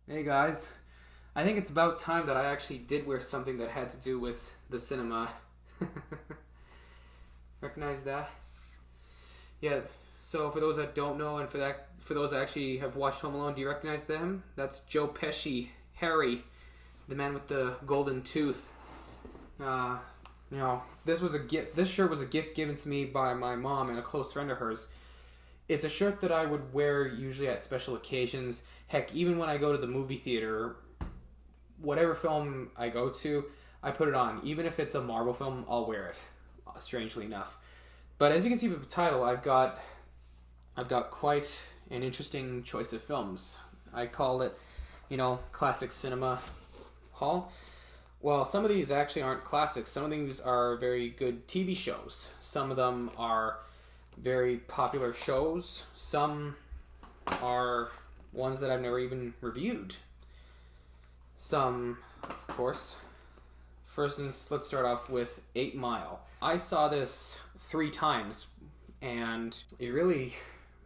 Hey guys, I think it's about time that I actually did wear something that had to do with the cinema. Recognize that? Yeah. So for those that don't know, and for those that actually have watched Home Alone, do you recognize them? That's Joe Pesci, Harry, the man with the golden tooth. Uh, this was a gift. This shirt was a gift given to me by my mom and a close friend of hers. It's a shirt that I would wear usually at special occasions. Heck, even when I go to the movie theater, whatever film I go to, I put it on. Even if it's a Marvel film, I'll wear it. Strangely enough, but as you can see from the title, I've got quite an interesting choice of films. I call it, classic cinema hall. Well, some of these actually aren't classics. Some of these are very good TV shows. Some of them are very popular shows. Some are ones that I've never even reviewed. Some, of course. First, let's start off with 8 Mile. I saw this 3 times, and it really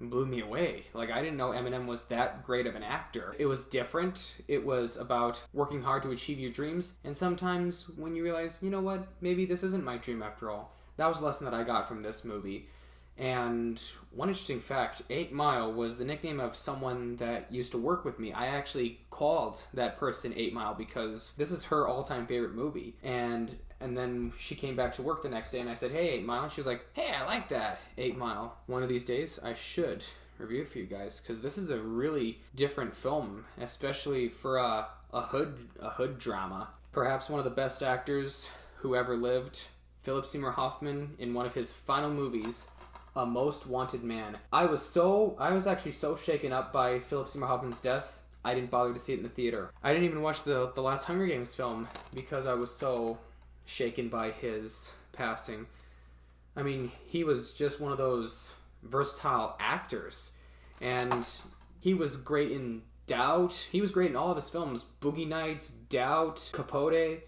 blew me away. Like, I didn't know Eminem was that great of an actor. It was different. It was about working hard to achieve your dreams, and sometimes when you realize, you know what, maybe this isn't my dream after all. That was a lesson that I got from this movie. And one interesting fact, 8 Mile was the nickname of someone that used to work with me. I actually called that person 8 Mile because this is her all-time favorite movie. And then she came back to work the next day and I said, "Hey, 8 Mile." And she was like, "Hey, I like that, 8 Mile." One of these days I should review it for you guys because this is a really different film, especially for a hood drama. Perhaps one of the best actors who ever lived, Philip Seymour Hoffman, in one of his final movies, A Most Wanted Man. I was actually so shaken up by Philip Seymour Hoffman's death, I didn't bother to see it in the theater. I didn't even watch the last Hunger Games film because I was so shaken by his passing. I mean, he was just one of those versatile actors, and he was great in Doubt. He was great in all of his films: Boogie Nights, Doubt, Capote,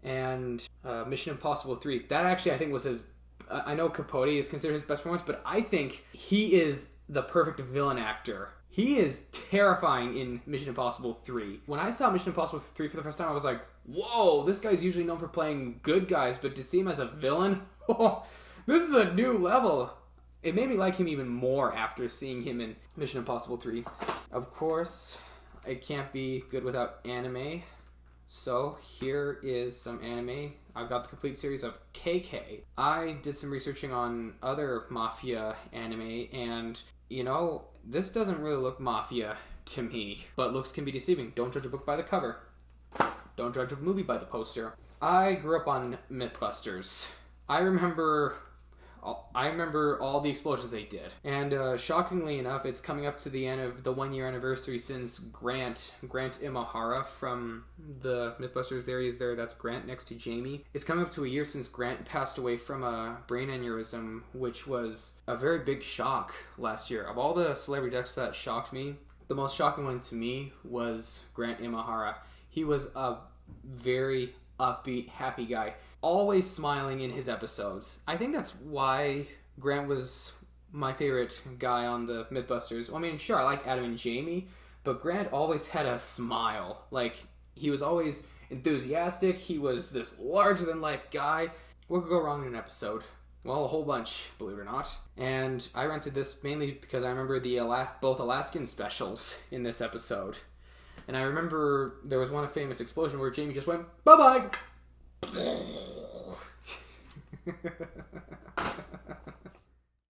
and Mission Impossible 3. That actually, I think, was his. I know Capote is considered his best performance, but I think he is the perfect villain actor. He is terrifying in Mission Impossible 3. When I saw Mission Impossible 3 for the first time, I was like, whoa, this guy's usually known for playing good guys, but to see him as a villain, this is a new level. It made me like him even more after seeing him in Mission Impossible 3. Of course, it can't be good without anime. So here is some anime. I've got the complete series of KK. I did some researching on other mafia anime, and this doesn't really look mafia to me, but looks can be deceiving. Don't judge a book by the cover. Don't judge a movie by the poster. I grew up on Mythbusters. I remember all the explosions they did. And shockingly enough, it's coming up to the end of the 1 year anniversary since Grant Imahara from the Mythbusters, there he is there, that's Grant next to Jamie. It's coming up to a year since Grant passed away from a brain aneurysm, which was a very big shock last year. Of all the celebrity deaths that shocked me, the most shocking one to me was Grant Imahara. He was a very upbeat, happy guy, always smiling in his episodes. I think that's why Grant was my favorite guy on the Mythbusters. Well, I mean, sure, I like Adam and Jamie, but Grant always had a smile. Like, he was always enthusiastic. He was this larger-than-life guy. What could go wrong in an episode? Well, a whole bunch, believe it or not. And I rented this mainly because I remember both Alaskan specials in this episode. And I remember there was one famous explosion where Jamie just went, "Bye-bye!"